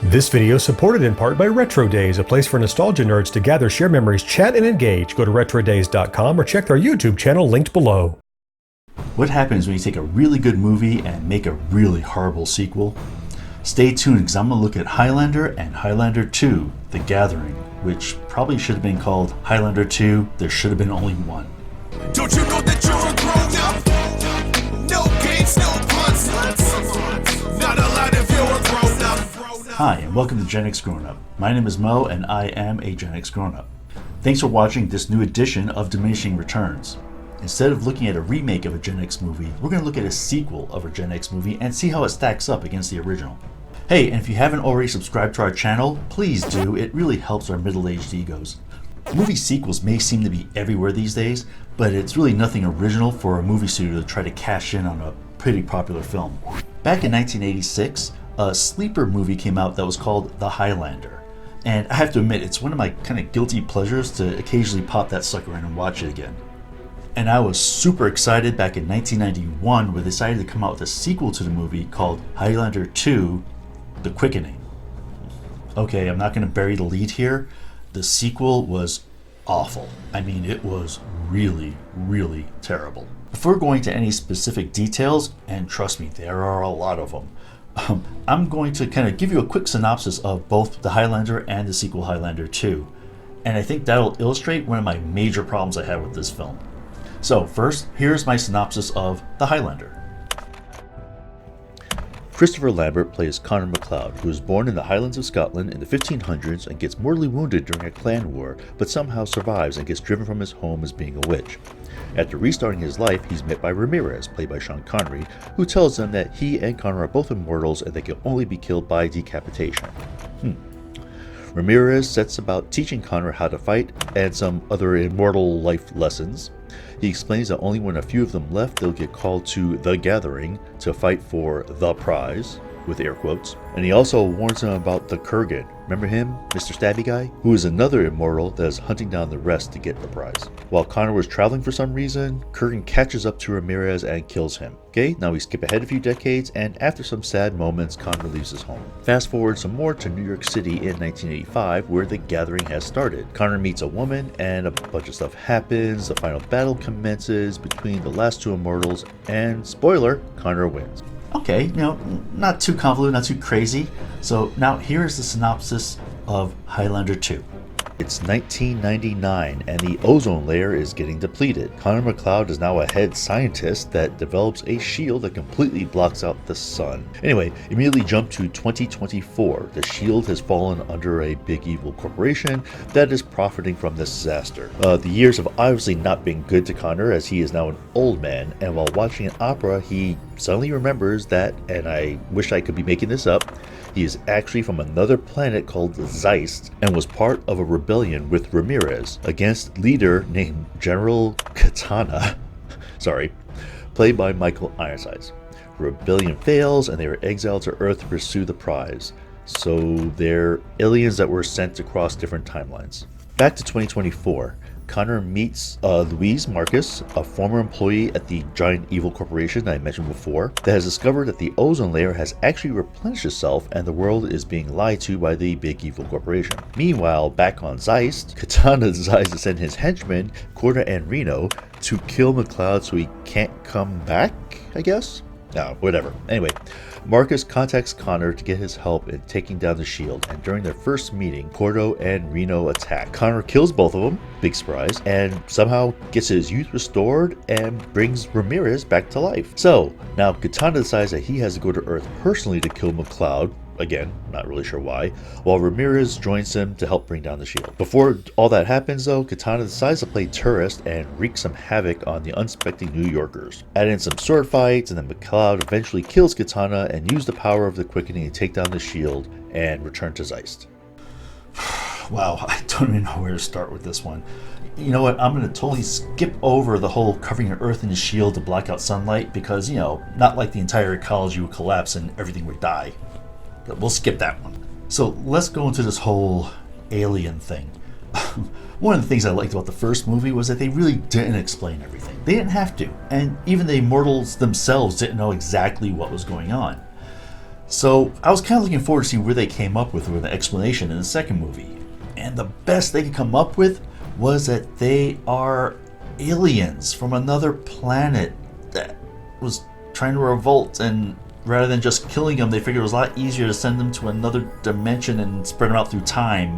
This video is supported in part by Retro Days, a place for nostalgia nerds to gather, share memories, chat, and engage. Go to retrodays.com or check their YouTube channel linked below. What happens when you take a really good movie and make a really horrible sequel? Stay tuned because I'm going to look at Highlander and Highlander II, The Gathering, which probably should have been called Highlander II, There Should Have Been Only One. Don't you know that you're a grown up? No games, no puns. Not allowed if you're a grown up. Hi, and welcome to GenXGrownUp. My name is Mo, and I am a GenXGrownUp. Thanks for watching this new edition of Diminishing Returns. Instead of looking at a remake of a Gen X movie, we're going to look at a sequel of a Gen X movie and see how it stacks up against the original. Hey, and if you haven't already subscribed to our channel, please do. It really helps our middle-aged egos. Movie sequels may seem to be everywhere these days, but it's really nothing original for a movie studio to try to cash in on a pretty popular film. Back in 1986, a sleeper movie came out that was called The Highlander. And I have to admit, it's one of my kind of guilty pleasures to occasionally pop that sucker in and watch it again. And I was super excited back in 1991 when they decided to come out with a sequel to the movie called Highlander II, The Quickening. Okay, I'm not going to bury the lead here. The sequel was awful. I mean, it was really, really terrible. Before going to any specific details, and trust me, there are a lot of them, I'm going to kind of give you a quick synopsis of both the Highlander and the sequel Highlander 2. And I think that'll illustrate one of my major problems I have with this film. So first, here's my synopsis of The Highlander. Christopher Lambert plays Connor MacLeod, who was born in the Highlands of Scotland in the 1500s and gets mortally wounded during a clan war, but somehow survives and gets driven from his home as being a witch. After restarting his life, he's met by Ramirez, played by Sean Connery, who tells them that he and Connor are both immortals and they can only be killed by decapitation. Ramirez sets about teaching Connor how to fight and some other immortal life lessons. He explains that only when a few of them left, they'll get called to The Gathering to fight for the prize, with air quotes. And he also warns them about the Kurgan. Remember him, Mr. Stabby Guy? Who is another immortal that is hunting down the rest to get the prize. While Connor was traveling for some reason, Kurgan catches up to Ramirez and kills him. Okay, now we skip ahead a few decades, and after some sad moments, Connor leaves his home. Fast forward some more to New York City in 1985, where the gathering has started. Connor meets a woman, and a bunch of stuff happens. The final battle commences between the last two immortals, and spoiler, Connor wins. Okay, not too convoluted, not too crazy. So now here's the synopsis of Highlander 2. It's 1999 and the ozone layer is getting depleted. Connor MacLeod is now a head scientist that develops a shield that completely blocks out the sun. Anyway, immediately jump to 2024. The shield has fallen under a big evil corporation that is profiting from this disaster. The years have obviously not been good to Connor as he is now an old man, and while watching an opera, he suddenly remembers that, and I wish I could be making this up, he is actually from another planet called Zeist and was part of a rebellion with Ramirez against leader named General Katana, played by Michael Ironsides. Rebellion fails and they are exiled to Earth to pursue the prize. So they're aliens that were sent across different timelines. Back to 2024. Connor meets Louise Marcus, a former employee at the giant evil corporation I mentioned before, that has discovered that the ozone layer has actually replenished itself and the world is being lied to by the big evil corporation. Meanwhile, back on Zeist, Katana decides to send his henchmen, Corda and Reno, to kill MacLeod so he can't come back, I guess? No, whatever. Anyway, Marcus contacts Connor to get his help in taking down the shield, and during their first meeting, Cordo and Reno attack. Connor kills both of them, big surprise, and somehow gets his youth restored and brings Ramirez back to life. So, now Katana decides that he has to go to Earth personally to kill MacLeod. Again, not really sure why, while Ramirez joins him to help bring down the shield. Before all that happens though, Katana decides to play tourist and wreak some havoc on the unsuspecting New Yorkers. Add in some sword fights, and then MacLeod eventually kills Katana and uses the power of the quickening to take down the shield and return to Zeist. Wow, I don't even know where to start with this one. You know what, I'm going to totally skip over the whole covering your Earth in the shield to block out sunlight because, not like the entire ecology would collapse and everything would die. We'll skip that one. So let's go into this whole alien thing. One of the things I liked about the first movie was that they really didn't explain everything. They didn't have to. And even the immortals themselves didn't know exactly what was going on. So I was kind of looking forward to see where they came up with the explanation in the second movie. And the best they could come up with was that they are aliens from another planet that was trying to revolt, and rather than just killing them, they figured it was a lot easier to send them to another dimension and spread them out through time.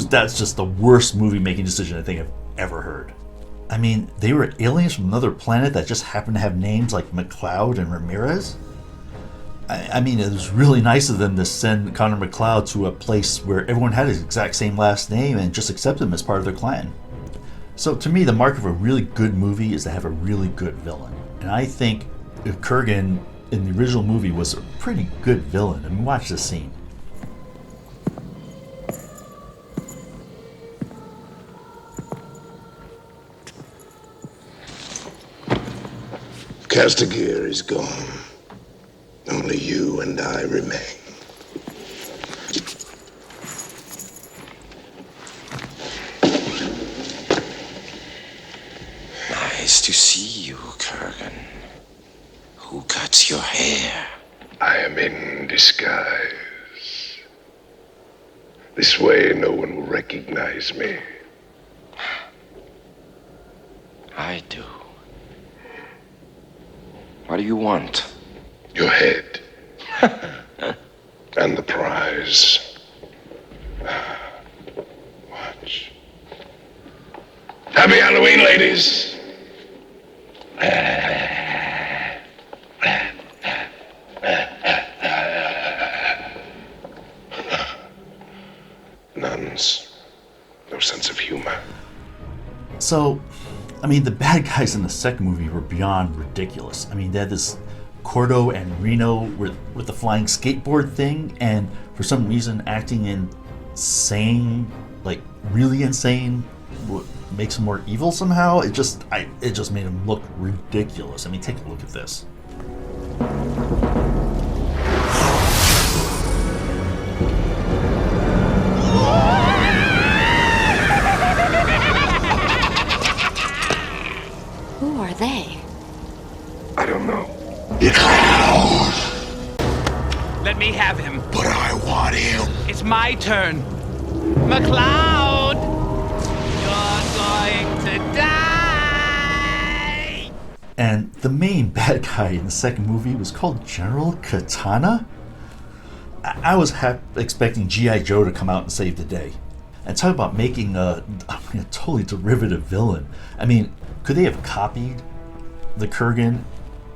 That's just the worst movie making decision I think I've ever heard. I mean, they were aliens from another planet that just happened to have names like McLeod and Ramirez. I mean, it was really nice of them to send Connor McLeod to a place where everyone had his exact same last name and just accept him as part of their clan. So to me, the mark of a really good movie is to have a really good villain. And I think Kurgan in the original movie was a pretty good villain. I mean, watch this scene. Castigir is gone. Only you and I remain. Nice to see you, Kurgan. Who cuts your hair? I am in disguise. This way no one will recognize me. I do. What do you want? Your head. And the prize. Watch. Happy Halloween, ladies! Nuns. No sense of humor. So, I mean, the bad guys in the second movie were beyond ridiculous. I mean, they had this Cordo and Reno with the flying skateboard thing, and for some reason acting insane, like really insane, makes them more evil somehow. It just made them look ridiculous. I mean, take a look at this. Who are they? I don't know. Let me have him. But I want him. It's my turn. McLeod! You're going to die! And the main bad guy in the second movie was called General Katana. I was expecting G.I. Joe to come out and save the day. And talk about making a totally derivative villain. I mean, could they have copied the Kurgan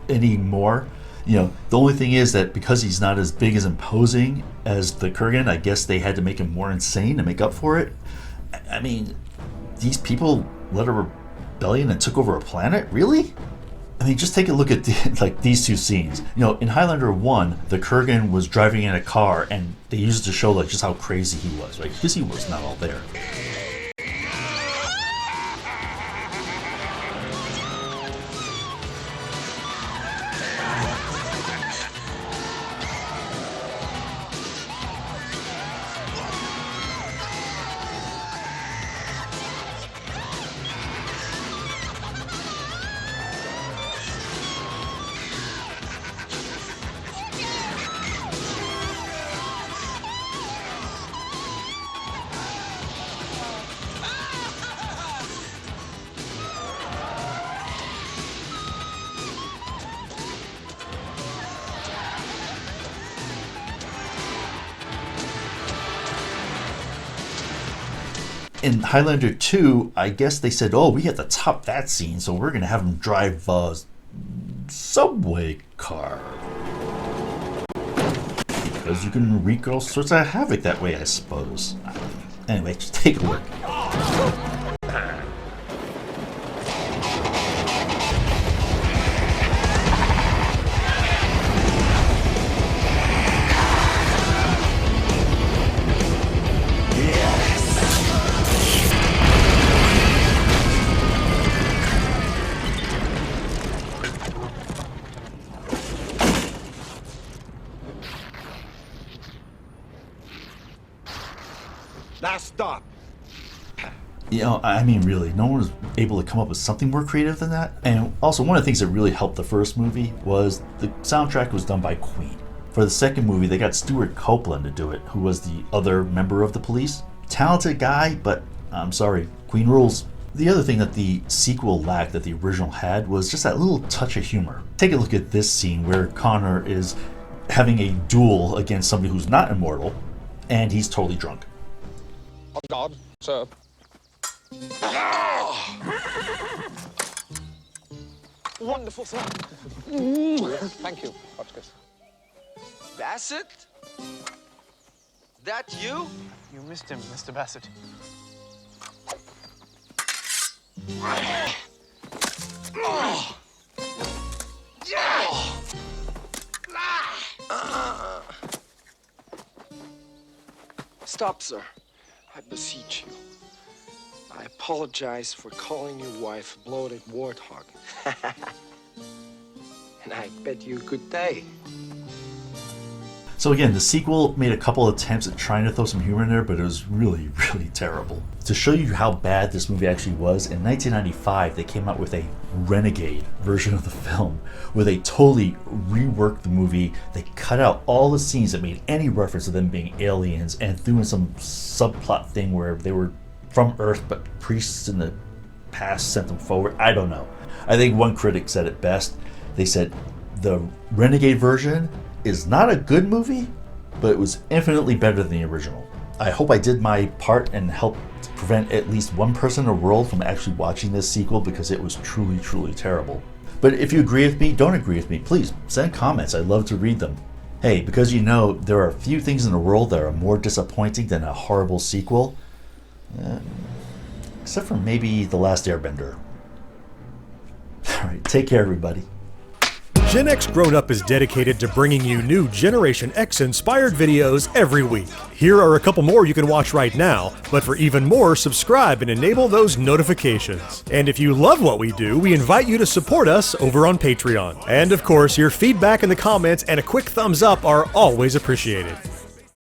any more? You know, the only thing is that because he's not as big as imposing as the Kurgan, I guess they had to make him more insane to make up for it. I mean, these people led a rebellion and took over a planet? Really? I mean, just take a look at these two scenes. You know, in Highlander 1, the Kurgan was driving in a car, and they used it to show like just how crazy he was, right? Because he was not all there. In Highlander 2, I guess they said, oh, we have to top that scene, so we're going to have him drive a subway car. Because you can wreak all sorts of havoc that way, I suppose. Anyway, just take a look. Now stop. You know, I mean, really, no one was able to come up with something more creative than that. And also, one of the things that really helped the first movie was the soundtrack was done by Queen. For the second movie, they got Stuart Copeland to do it, who was the other member of the Police. Talented guy, but I'm sorry, Queen rules. The other thing that the sequel lacked that the original had was just that little touch of humor. Take a look at this scene where Connor is having a duel against somebody who's not immortal, and he's totally drunk. On guard, sir. Wonderful, sir. Thank you, Hotchkiss. Bassett? That you? You missed him, Mr. Bassett. Stop, sir. I beseech you. I apologize for calling your wife a bloated warthog. And I bid you good day. So again, the sequel made a couple attempts at trying to throw some humor in there, but it was really, really terrible. To show you how bad this movie actually was, in 1995 they came out with a renegade version of the film, where they totally reworked the movie. They cut out all the scenes that made any reference to them being aliens and threw in some subplot thing where they were from Earth, but priests in the past sent them forward. I don't know. I think one critic said it best. They said, the renegade version is not a good movie, but it was infinitely better than the original. I hope I did my part and helped prevent at least one person in the world from actually watching this sequel, because it was truly, truly terrible. But if you agree with me, don't agree with me, please send comments. I'd love to read them. Hey, because you know, there are a few things in the world that are more disappointing than a horrible sequel. Except for maybe The Last Airbender. Alright, take care everybody. Gen X Grown Up is dedicated to bringing you new Generation X inspired videos every week. Here are a couple more you can watch right now, but for even more, subscribe and enable those notifications. And if you love what we do, we invite you to support us over on Patreon. And of course, your feedback in the comments and a quick thumbs up are always appreciated.